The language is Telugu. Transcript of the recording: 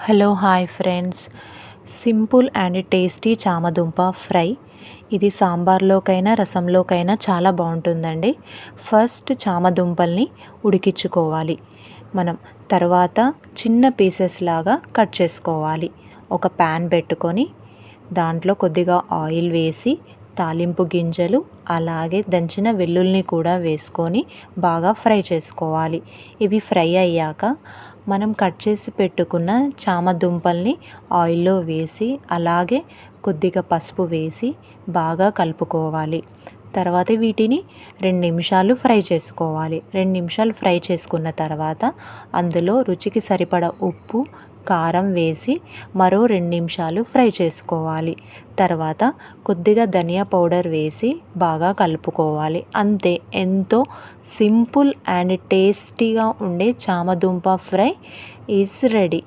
Hello hi friends, simple and tasty చామదుంప ఫ్రై. ఇది సాంబార్లోకైనా రసంలోకైనా చాలా బాగుంటుందండి. ఫస్ట్ చామదుంపల్ని ఉడికించుకోవాలి. మనం తర్వాత చిన్న పీసెస్ లాగా కట్ చేసుకోవాలి. ఒక ప్యాన్ పెట్టుకొని దాంట్లో కొద్దిగా ఆయిల్ వేసి తాలింపు గింజలు అలాగే దంచిన వెల్లుల్ని కూడా వేసుకొని బాగా ఫ్రై చేసుకోవాలి. ఇవి ఫ్రై అయ్యాక మనం కట్ చేసి పెట్టుకున్న చామదుంపల్ని ఆయిల్లో వేసి అలాగే కొద్దిగా పసుపు వేసి బాగా కలుపుకోవాలి. తర్వాత వీటిని 2 నిమిషాలు ఫ్రై చేసుకోవాలి. 2 నిమిషాలు ఫ్రై చేసుకున్న తర్వాత అందులో రుచికి సరిపడ ఉప్పు కారం వేసి మరో 2 నిమిషాలు ఫ్రై చేసుకోవాలి. తర్వాత కొద్దిగా ధనియా పౌడర్ వేసి బాగా కలుపుకోవాలి. అంతే, ఎంతో సింపుల్ అండ్ టేస్టీగా ఉండే చామదుంప ఫ్రై ఈజ్ రెడీ.